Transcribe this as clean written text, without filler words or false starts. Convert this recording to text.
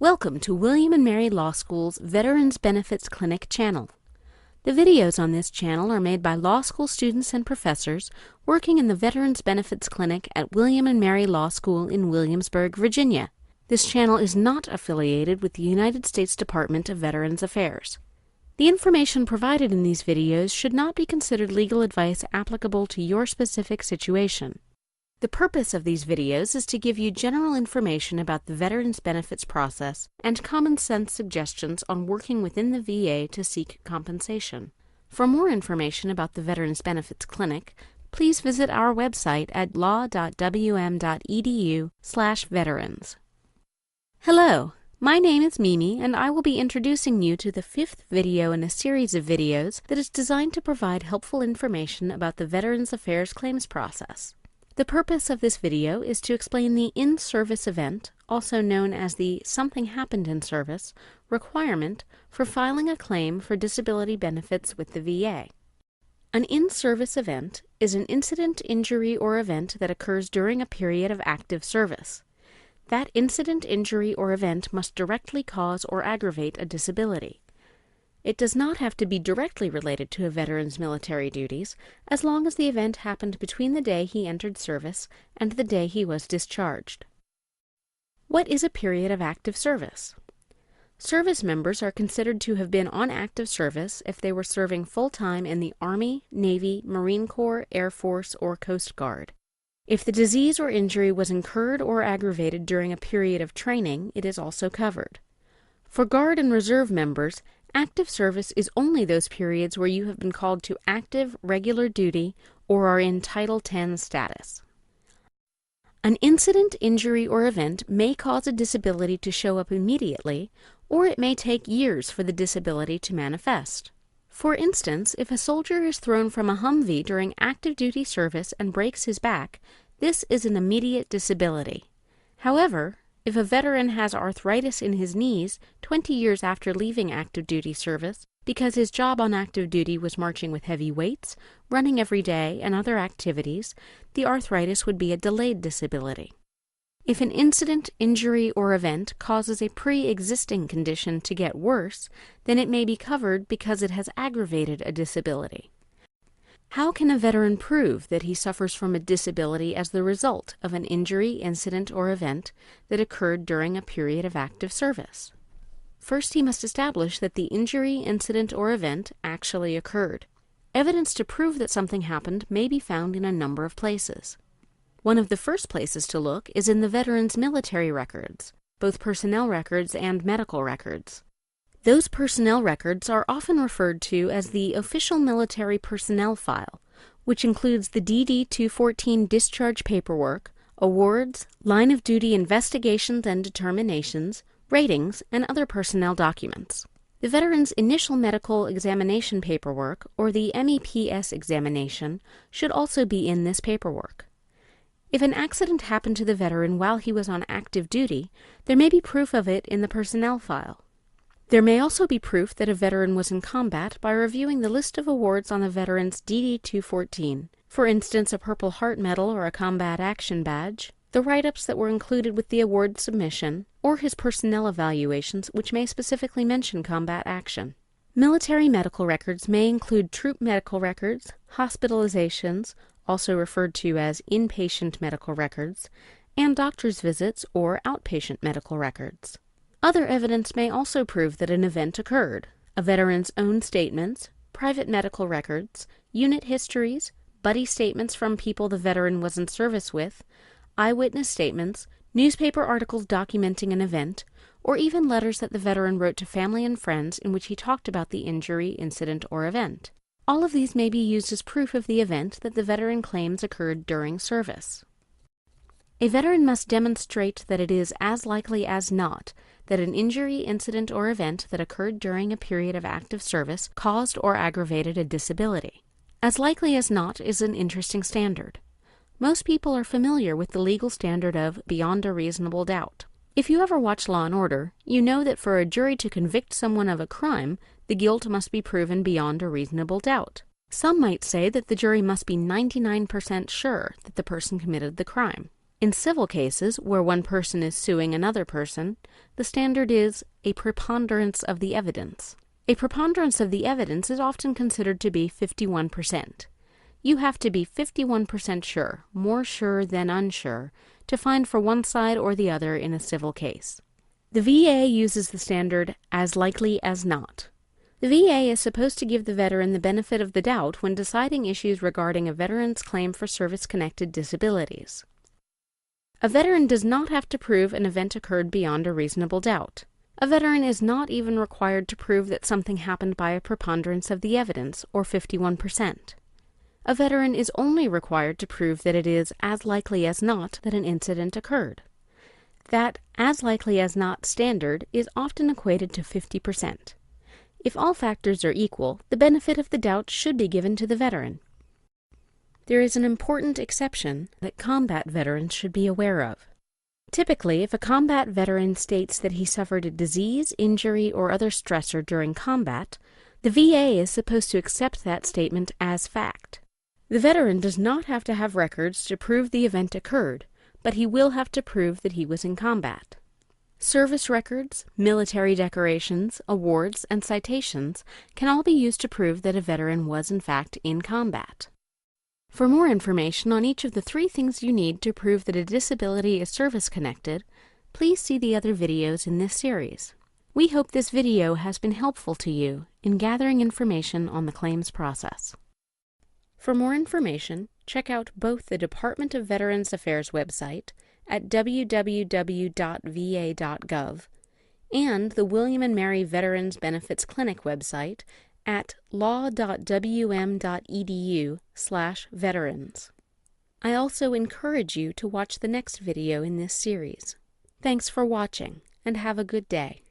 Welcome to William & Mary Law School's Veterans Benefits Clinic channel. The videos on this channel are made by law school students and professors working in the Veterans Benefits Clinic at William & Mary Law School in Williamsburg, Virginia. This channel is not affiliated with the United States Department of Veterans Affairs. The information provided in these videos should not be considered legal advice applicable to your specific situation. The purpose of these videos is to give you general information about the Veterans Benefits process and common sense suggestions on working within the VA to seek compensation. For more information about the Veterans Benefits Clinic, please visit our website at law.wm.edu/veterans. Hello, my name is Mimi, and I will be introducing you to the fifth video in a series of videos that is designed to provide helpful information about the Veterans Affairs claims process. The purpose of this video is to explain the in-service event, also known as the Something Happened in Service, requirement for filing a claim for disability benefits with the VA. An in-service event is an incident, injury, or event that occurs during a period of active service. That incident, injury, or event must directly cause or aggravate a disability. It does not have to be directly related to a veteran's military duties, as long as the event happened between the day he entered service and the day he was discharged. What is a period of active service? Service members are considered to have been on active service if they were serving full-time in the Army, Navy, Marine Corps, Air Force, or Coast Guard. If the disease or injury was incurred or aggravated during a period of training, it is also covered. For Guard and Reserve members, active service is only those periods where you have been called to active, regular duty or are in Title X status. An incident, injury, or event may cause a disability to show up immediately, or it may take years for the disability to manifest. For instance, if a soldier is thrown from a Humvee during active duty service and breaks his back, this is an immediate disability. However, if a veteran has arthritis in his knees 20 years after leaving active duty service because his job on active duty was marching with heavy weights, running every day, and other activities, the arthritis would be a delayed disability. If an incident, injury, or event causes a pre-existing condition to get worse, then it may be covered because it has aggravated a disability. How can a veteran prove that he suffers from a disability as the result of an injury, incident, or event that occurred during a period of active service? First, he must establish that the injury, incident, or event actually occurred. Evidence to prove that something happened may be found in a number of places. One of the first places to look is in the veteran's military records, both personnel records and medical records. Those personnel records are often referred to as the Official Military Personnel File, which includes the DD-214 discharge paperwork, awards, line of duty investigations and determinations, ratings, and other personnel documents. The veteran's initial medical examination paperwork, or the MEPS examination, should also be in this paperwork. If an accident happened to the veteran while he was on active duty, there may be proof of it in the personnel file. There may also be proof that a veteran was in combat by reviewing the list of awards on the veteran's DD-214, for instance, a Purple Heart Medal or a Combat Action Badge, the write-ups that were included with the award submission, or his personnel evaluations, which may specifically mention combat action. Military medical records may include troop medical records, hospitalizations, also referred to as inpatient medical records, and doctor's visits or outpatient medical records. Other evidence may also prove that an event occurred: a veteran's own statements, private medical records, unit histories, buddy statements from people the veteran was in service with, eyewitness statements, newspaper articles documenting an event, or even letters that the veteran wrote to family and friends in which he talked about the injury, incident, or event. All of these may be used as proof of the event that the veteran claims occurred during service. A veteran must demonstrate that it is as likely as not that an injury, incident, or event that occurred during a period of active service caused or aggravated a disability. As likely as not is an interesting standard. Most people are familiar with the legal standard of beyond a reasonable doubt. If you ever watch Law & Order, you know that for a jury to convict someone of a crime, the guilt must be proven beyond a reasonable doubt. Some might say that the jury must be 99% sure that the person committed the crime. In civil cases, where one person is suing another person, the standard is a preponderance of the evidence. A preponderance of the evidence is often considered to be 51%. You have to be 51% sure, more sure than unsure, to find for one side or the other in a civil case. The VA uses the standard as likely as not. The VA is supposed to give the veteran the benefit of the doubt when deciding issues regarding a veteran's claim for service-connected disabilities. A veteran does not have to prove an event occurred beyond a reasonable doubt. A veteran is not even required to prove that something happened by a preponderance of the evidence, or 51%. A veteran is only required to prove that it is as likely as not that an incident occurred. That as likely as not standard is often equated to 50%. If all factors are equal, the benefit of the doubt should be given to the veteran. There is an important exception that combat veterans should be aware of. Typically, if a combat veteran states that he suffered a disease, injury, or other stressor during combat, the VA is supposed to accept that statement as fact. The veteran does not have to have records to prove the event occurred, but he will have to prove that he was in combat. Service records, military decorations, awards, and citations can all be used to prove that a veteran was in fact in combat. For more information on each of the 3 things you need to prove that a disability is service-connected, please see the other videos in this series. We hope this video has been helpful to you in gathering information on the claims process. For more information, check out both the Department of Veterans Affairs website at www.va.gov and the William & Mary Veterans Benefits Clinic website at law.wm.edu/veterans. I also encourage you to watch the next video in this series. Thanks for watching, and have a good day.